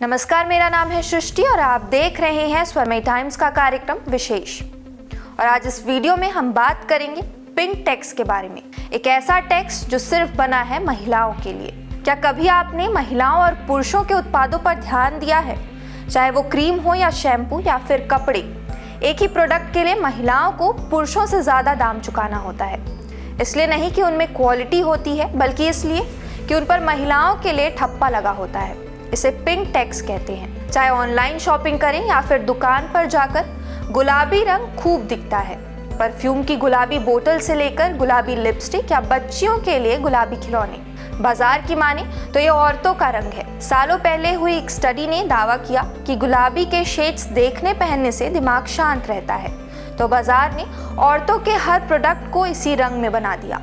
नमस्कार, मेरा नाम है सृष्टि और आप देख रहे हैं स्वरमय टाइम्स का कार्यक्रम विशेष। और आज इस वीडियो में हम बात करेंगे पिंक टैक्स के बारे में। एक ऐसा टैक्स जो सिर्फ बना है महिलाओं के लिए। क्या कभी आपने महिलाओं और पुरुषों के उत्पादों पर ध्यान दिया है? चाहे वो क्रीम हो या शैम्पू या फिर कपड़े, एक ही प्रोडक्ट के लिए महिलाओं को पुरुषों से ज़्यादा दाम चुकाना होता है। इसलिए नहीं कि उनमें क्वालिटी होती है, बल्कि इसलिए कि उन पर महिलाओं के लिए ठप्पा लगा होता है। इसे पिंक टैक्स कहते हैं। चाहे ऑनलाइन शॉपिंग करें या फिर दुकान पर जाकर, गुलाबी रंग खूब दिखता है। परफ्यूम की गुलाबी बोतल से लेकर गुलाबी लिपस्टिक या बच्चियों के लिए गुलाबी खिलौने, बाजार की माने तो ये औरतों का रंग है। सालों पहले हुई एक स्टडी ने दावा किया कि गुलाबी के शेड्स देखने पहनने से दिमाग शांत रहता है, तो बाजार ने औरतों के हर प्रोडक्ट को इसी रंग में बना दिया।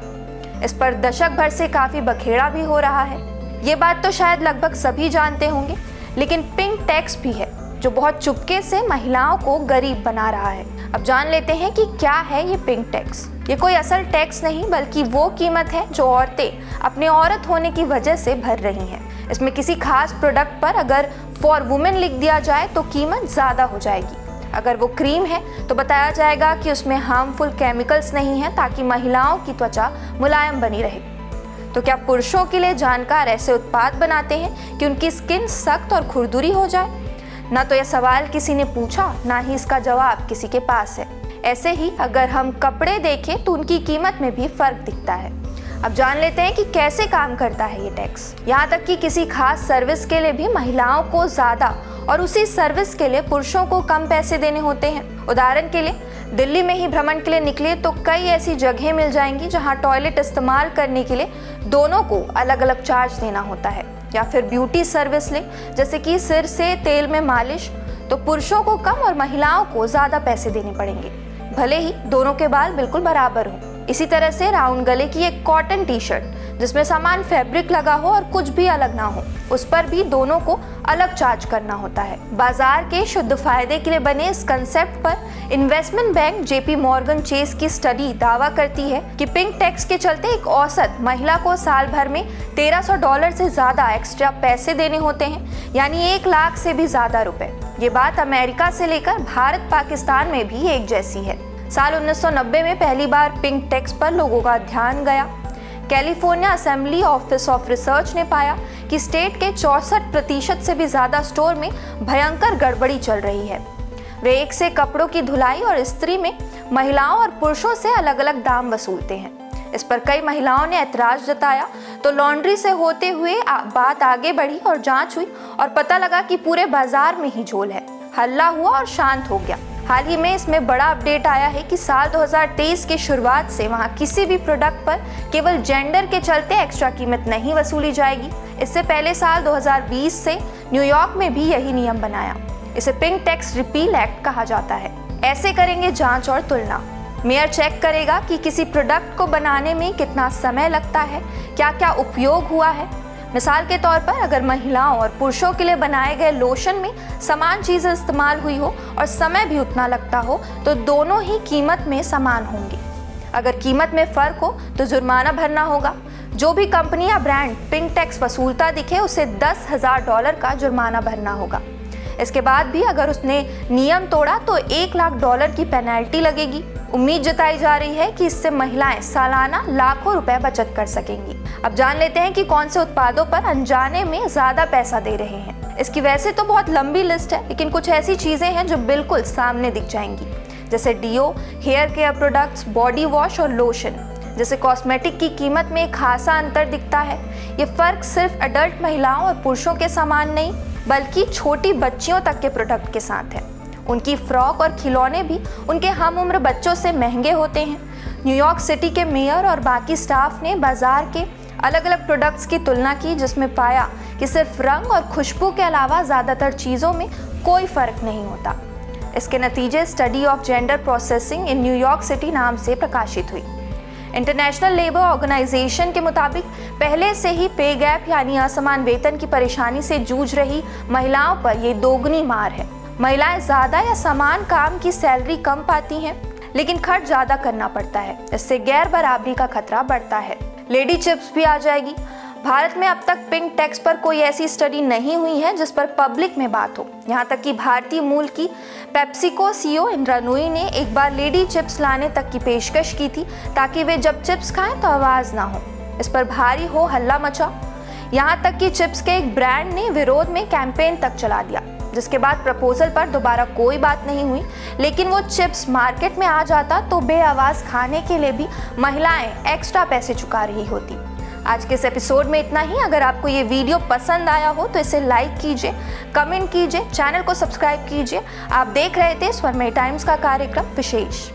इस पर दशक भर से काफी बखेड़ा भी हो रहा है। ये बात तो शायद लगभग सभी जानते होंगे, लेकिन पिंक टैक्स भी है जो बहुत चुपके से महिलाओं को गरीब बना रहा है। अब जान लेते हैं कि क्या है ये पिंक टैक्स। ये कोई असल टैक्स नहीं, बल्कि वो कीमत है जो औरतें अपने औरत होने की वजह से भर रही हैं। इसमें किसी खास प्रोडक्ट पर अगर फॉर वुमेन लिख दिया जाए तो कीमत ज़्यादा हो जाएगी। अगर वो क्रीम है तो बताया जाएगा कि उसमें हार्मफुल केमिकल्स नहीं हैं, ताकि महिलाओं की त्वचा मुलायम बनी रहे। तो क्या पुरुषों के लिए जानकार ऐसे उत्पाद बनाते हैं कि उनकी स्किन सख्त और खुरदुरी हो जाए? ना तो यह सवाल किसी ने पूछा, ना ही इसका जवाब किसी के पास है। ऐसे ही अगर हम कपड़े देखें तो उनकी कीमत में भी फर्क दिखता है। अब जान लेते हैं कि कैसे काम करता है ये टैक्स। यहाँ तक कि किसी खास सर्विस के लिए भी महिलाओं को ज़्यादा और उसी सर्विस के लिए पुरुषों को कम पैसे देने होते हैं। उदाहरण के लिए, दिल्ली में ही भ्रमण के लिए निकले तो कई ऐसी जगह मिल जाएंगी जहाँ टॉयलेट इस्तेमाल करने के लिए दोनों को अलग अलग चार्ज देना होता है। या फिर ब्यूटी सर्विस ले, जैसे कि सिर से तेल में मालिश, तो पुरुषों को कम और महिलाओं को ज़्यादा पैसे देने पड़ेंगे, भले ही दोनों के बाल बिल्कुल बराबर हो। इसी तरह से राउंड गले की एक कॉटन टी शर्ट जिसमें सामान फैब्रिक लगा हो और कुछ भी अलग ना हो, उस पर भी दोनों को अलग चार्ज करना होता है। बाजार के शुद्ध फायदे के लिए बने इस कंसेप्ट पर investment bank JP Morgan Chase की स्टडी दावा करती है कि पिंक टैक्स के चलते एक औसत महिला को साल भर में $1300 से ज़्यादा एक्स्ट्रा पैसे देने होते हैं, यानी 1 लाख से भी ज़्यादा रुपए। ये बात अमेरिका से लेकर भारत पाकिस्तान में भी एक जैसी है। साल 1990 में पहली बार पिंक टैक्स पर लोगों का ध्यान गया। California assembly office of research ने पाया कि स्टेट के 64% से भी ज़्यादा स्टोर में भयंकर गड़बड़ी चल रही है। वे एक से कपड़ों की धुलाई और इस्त्री में महिलाओं और पुरुषों से अलग अलग दाम वसूलते हैं। इस पर कई महिलाओं ने ऐतराज जताया, तो लॉन्ड्री से होते हुए बात आगे बढ़ी और जांच हुई और पता लगा कि पूरे बाजार में ही झोल है। हल्ला हुआ और शांत हो गया। हाल ही में इसमें बड़ा अपडेट आया है कि साल 2023 की शुरुआत से वहां किसी भी प्रोडक्ट पर केवल जेंडर के चलते एक्स्ट्रा कीमत नहीं वसूली जाएगी। इससे पहले साल 2020 से न्यूयॉर्क में भी यही नियम बनाया। इसे पिंक टैक्स रिपील एक्ट कहा जाता है। ऐसे करेंगे जांच और तुलना। मेयर चेक करेगा कि किसी प्रोडक्ट को बनाने में कितना समय लगता है, क्या क्या उपयोग हुआ है। मिसाल के तौर पर, अगर महिलाओं और पुरुषों के लिए बनाए गए लोशन में समान चीज़ें इस्तेमाल हुई हो और समय भी उतना लगता हो, तो दोनों ही कीमत में समान होंगे। अगर कीमत में फ़र्क हो तो जुर्माना भरना होगा। जो भी कंपनी या ब्रांड पिंक टैक्स वसूलता दिखे, उसे $10,000 का जुर्माना भरना होगा। इसके बाद भी अगर उसने नियम तोड़ा तो $1 लाख की पेनल्टी लगेगी। उम्मीद जताई जा रही है कि इससे महिलाएं सालाना लाखों रुपए बचत कर सकेंगी। अब जान लेते हैं कि कौन से उत्पादों पर अनजाने में ज़्यादा पैसा दे रहे हैं। इसकी वैसे तो बहुत लंबी लिस्ट है, लेकिन कुछ ऐसी चीज़ें हैं जो बिल्कुल सामने दिख जाएंगी, जैसे deo, hair care products, body wash और लोशन। जैसे कॉस्मेटिक की कीमत में एक खासा अंतर दिखता है। ये फ़र्क सिर्फ अडल्ट महिलाओं और पुरुषों के समान नहीं, बल्कि छोटी बच्चियों तक के प्रोडक्ट के साथ है। उनकी फ्रॉक और खिलौने भी उनके हम उम्र बच्चों से महंगे होते हैं। न्यूयॉर्क सिटी के मेयर और बाकी स्टाफ ने बाजार के अलग अलग प्रोडक्ट्स की तुलना की, जिसमें पाया कि सिर्फ रंग और खुशबू के अलावा ज़्यादातर चीज़ों में कोई फ़र्क नहीं होता। इसके नतीजे study of gender processing in New York city नाम से प्रकाशित हुई। इंटरनेशनल लेबर ऑर्गेनाइजेशन के मुताबिक पहले से ही पे गैप यानी असमान वेतन की परेशानी से जूझ रही महिलाओं पर ये दोगुनी मार है। महिलाएं ज़्यादा या समान काम की सैलरी कम पाती हैं, लेकिन खर्च ज़्यादा करना पड़ता है। इससे गैर बराबरी का खतरा बढ़ता है। लेडी चिप्स भी आ जाएगी। भारत में अब तक पिंक टैक्स पर कोई ऐसी स्टडी नहीं हुई है जिस पर पब्लिक में बात हो। यहाँ तक कि भारतीय मूल की पेप्सिको सीईओ इंद्रा नूई ने एक बार लेडी चिप्स लाने तक की पेशकश की थी ताकि वे जब चिप्स खाएं तो आवाज ना हो। इस पर भारी हो हल्ला मचा। यहाँ तक कि चिप्स के एक ब्रांड ने विरोध में कैंपेन तक चला दिया, जिसके बाद प्रपोजल पर दोबारा कोई बात नहीं हुई। लेकिन वो चिप्स मार्केट में आ जाता तो बेआवाज खाने के लिए भी महिलाएं एक्स्ट्रा पैसे चुका रही होती। आज के इस एपिसोड में इतना ही। अगर आपको ये वीडियो पसंद आया हो तो इसे लाइक कीजिए, कमेंट कीजिए, चैनल को सब्सक्राइब कीजिए। आप देख रहे थे स्वरमय टाइम्स का कार्यक्रम विशेष।